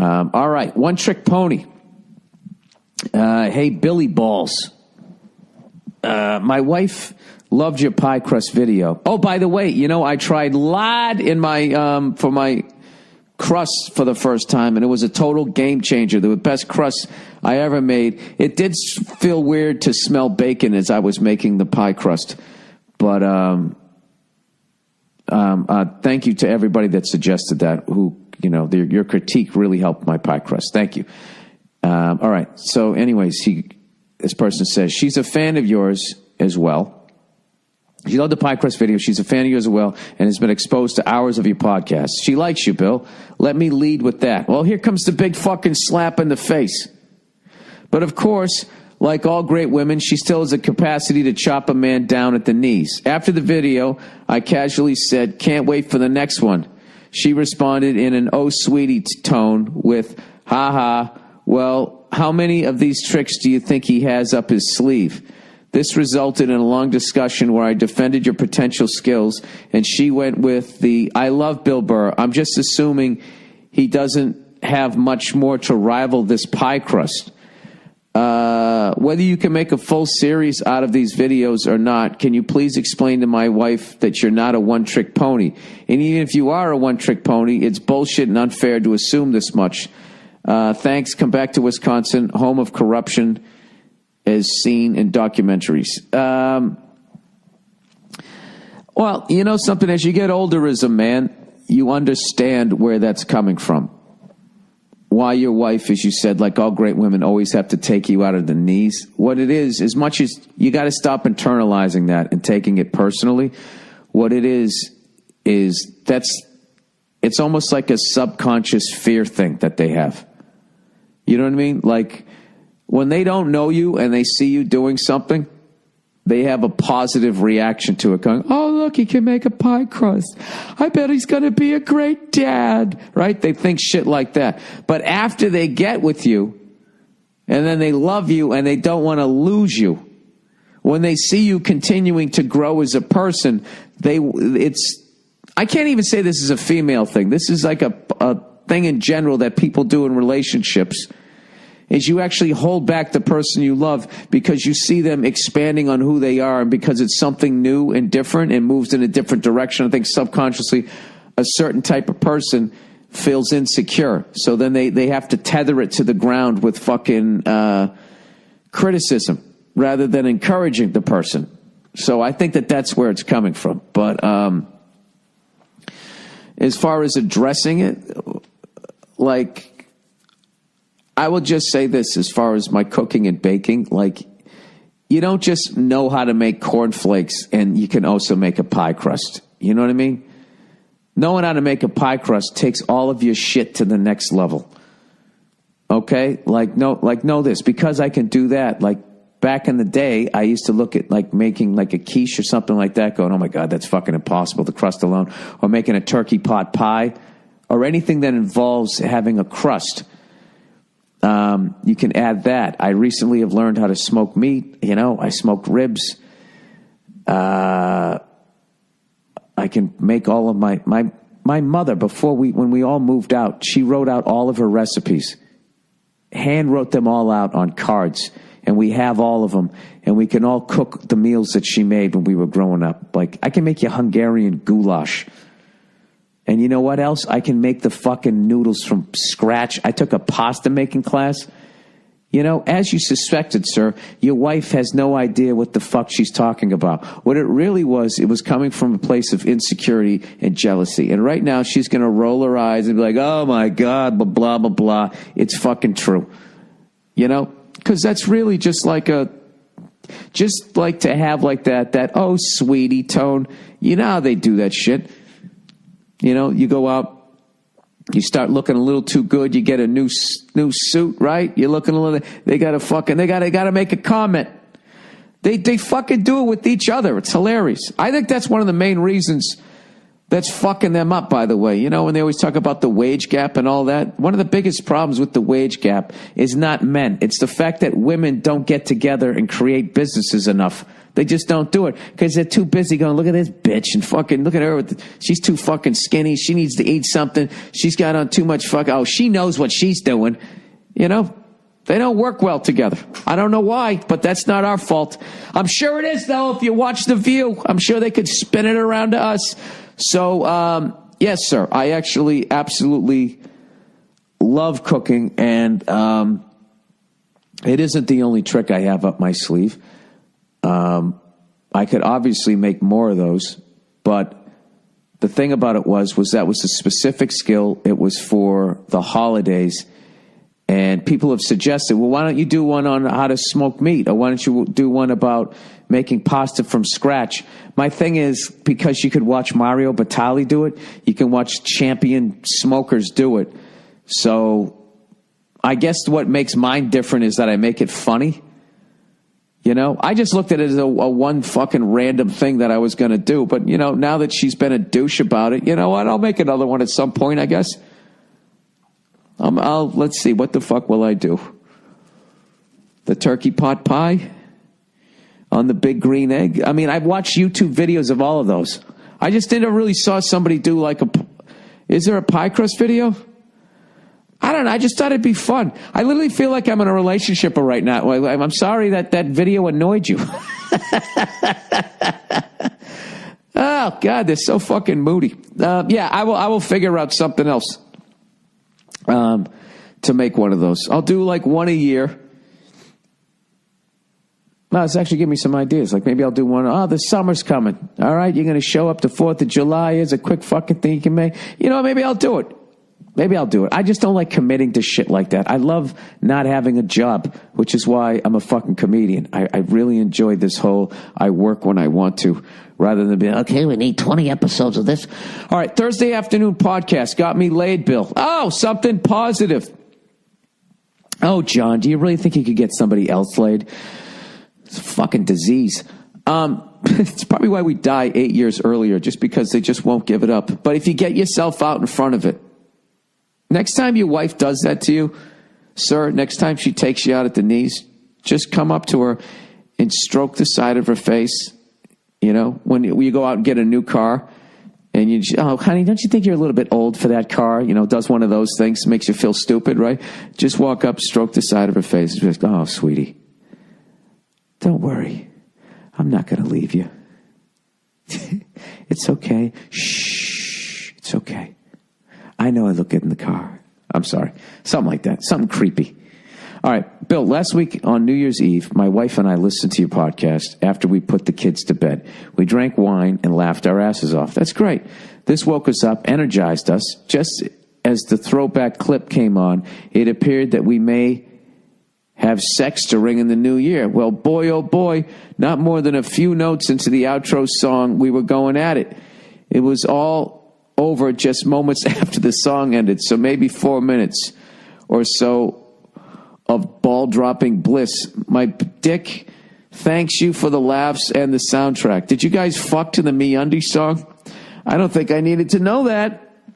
All right, One Trick Pony. Hey, Billy Balls. My wife loved your pie crust video. Oh, by the way, I tried lard in my for my crust for the first time, and it was a total game changer. The best crust I ever made. It did feel weird to smell bacon as I was making the pie crust, but thank you to everybody that suggested that. Your critique really helped my pie crust. Thank you. All right. So, anyways, this person says she's a fan of yours as well. She loved the pie crust video. She's a fan of yours as well and has been exposed to hours of your podcast. She likes you, Bill. Let me lead with that. Well, here comes the big fucking slap in the face. But of course, like all great women, she still has a capacity to chop a man down at the knees. After the video, I casually said, "Can't wait for the next one." She responded in an "oh sweetie" tone with, "Ha ha, well, how many of these tricks do you think he has up his sleeve?" This resulted in a long discussion where I defended your potential skills, and she went with the, "I love Bill Burr. I'm just assuming he doesn't have much more to rival this pie crust." Whether you can make a full series out of these videos or not, can you please explain to my wife that you're not a one-trick pony? And even if you are a one-trick pony, it's bullshit and unfair to assume this much. Thanks. Come back to Wisconsin, home of corruption as seen in documentaries. Well, you know something, as you get older as a man, you understand where that's coming from. Why your wife, as you said, like all great women, always have to take you out of the knees. What it is, as much as you got to stop internalizing that and taking it personally, what it is it's almost like a subconscious fear thing that they have. You know what I mean? Like, when they don't know you and they see you doing something, they have a positive reaction to it, going, "Oh, look, he can make a pie crust. I bet he's going to be a great dad," right? They think shit like that. But after they get with you, and then they love you and they don't want to lose you, when they see you continuing to grow as a person, I can't even say this is a female thing. This is like a thing in general that people do in relationships, is you actually hold back the person you love because you see them expanding on who they are, and because it's something new and different and moves in a different direction. I think subconsciously a certain type of person feels insecure. So then they have to tether it to the ground with fucking criticism rather than encouraging the person. So I think that's where it's coming from. But as far as addressing it, like, I will just say this as far as my cooking and baking. Like, you don't just know how to make cornflakes and you can also make a pie crust. You know what I mean? Knowing how to make a pie crust takes all of your shit to the next level. Okay? Know this. Because I can do that, like, back in the day, I used to look at, like, making, like, a quiche or something like that, going, "Oh, my God, that's fucking impossible, the crust alone." Or making a turkey pot pie, or anything that involves having a crust. You can add that. I recently have learned how to smoke meat. I smoked ribs. I can make all of my mother, when we all moved out, she wrote out all of her recipes, hand wrote them all out on cards, and we have all of them, and we can all cook the meals that she made when we were growing up. Like, I can make you Hungarian goulash. And you know what else? I can make the fucking noodles from scratch. I took a pasta making class. As you suspected, sir, your wife has no idea what the fuck she's talking about. What it really was, it was coming from a place of insecurity and jealousy. And right now she's going to roll her eyes and be like, "Oh my God, blah, blah, blah, blah." It's fucking true. Because that's really just like to have like that, "oh, sweetie" tone. You know how they do that shit. You go out, you start looking a little too good, you get a new suit, right? You're looking a little, they gotta make a comment. They fucking do it with each other. It's hilarious. I think that's one of the main reasons that's fucking them up, by the way. You know, when they always talk about the wage gap and all that, one of the biggest problems with the wage gap is not men. It's the fact that women don't get together and create businesses enough. They just don't do it because they're too busy going, look at this bitch and fucking look at her. She's too fucking skinny. She needs to eat something. She's got on too much oh, she knows what she's doing. You know, they don't work well together. I don't know why, but that's not our fault. I'm sure it is, though, if you watch The View. I'm sure they could spin it around to us. So, yes, sir, I actually absolutely love cooking, and it isn't the only trick I have up my sleeve. I could obviously make more of those, but the thing about it was that was a specific skill. It was for the holidays, and people have suggested, well, why don't you do one on how to smoke meat, or why don't you do one about making pasta from scratch? My thing is, because you could watch Mario Batali do it, you can watch champion smokers do it. So I guess what makes mine different is that I make it funny. You know, I just looked at it as a one fucking random thing that I was going to do. But, you know, now that she's been a douche about it, you know what? I'll make another one at some point, I guess. Let's see. What the fuck will I do? The turkey pot pie on the big green egg? I mean, I've watched YouTube videos of all of those. I just didn't really saw somebody do like is there a pie crust video? I don't know. I just thought it'd be fun. I literally feel like I'm in a relationship right now. I'm sorry that video annoyed you. Oh, God, they're so fucking moody. Yeah, I will figure out something else to make one of those. I'll do like one a year. No, it's actually giving me some ideas. Like maybe I'll do one. Oh, the summer's coming. All right, you're going to show up to 4th of July. Here's a quick fucking thing you can make. You know, maybe I'll do it. Maybe I'll do it. I just don't like committing to shit like that. I love not having a job, which is why I'm a fucking comedian. I really enjoy this whole I work when I want to, rather than being, okay, we need 20 episodes of this. All right, Thursday afternoon podcast. Got me laid, Bill. Oh, something positive. Oh, John, do you really think you could get somebody else laid? It's a fucking disease. It's probably why we die 8 years earlier, just because they just won't give it up. But if you get yourself out in front of it, next time your wife does that to you, sir, next time she takes you out at the knees, just come up to her and stroke the side of her face. You know, when you go out and get a new car and you, oh, honey, don't you think you're a little bit old for that car? You know, does one of those things, makes you feel stupid, right? Just walk up, stroke the side of her face. Just, oh, sweetie, don't worry. I'm not going to leave you. It's okay. Shh, it's okay. I know I look good in the car. I'm sorry. Something like that. Something creepy. All right, Bill, last week on New Year's Eve, my wife and I listened to your podcast after we put the kids to bed. We drank wine and laughed our asses off. That's great. This woke us up, energized us. Just as the throwback clip came on, it appeared that we may have sex to ring in the new year. Well, boy, oh boy, not more than a few notes into the outro song, we were going at it. It was all over just moments after the song ended, so maybe 4 minutes or so of ball-dropping bliss. My dick thanks you for the laughs and the soundtrack. Did you guys fuck to the MeUndies song? I don't think I needed to know that.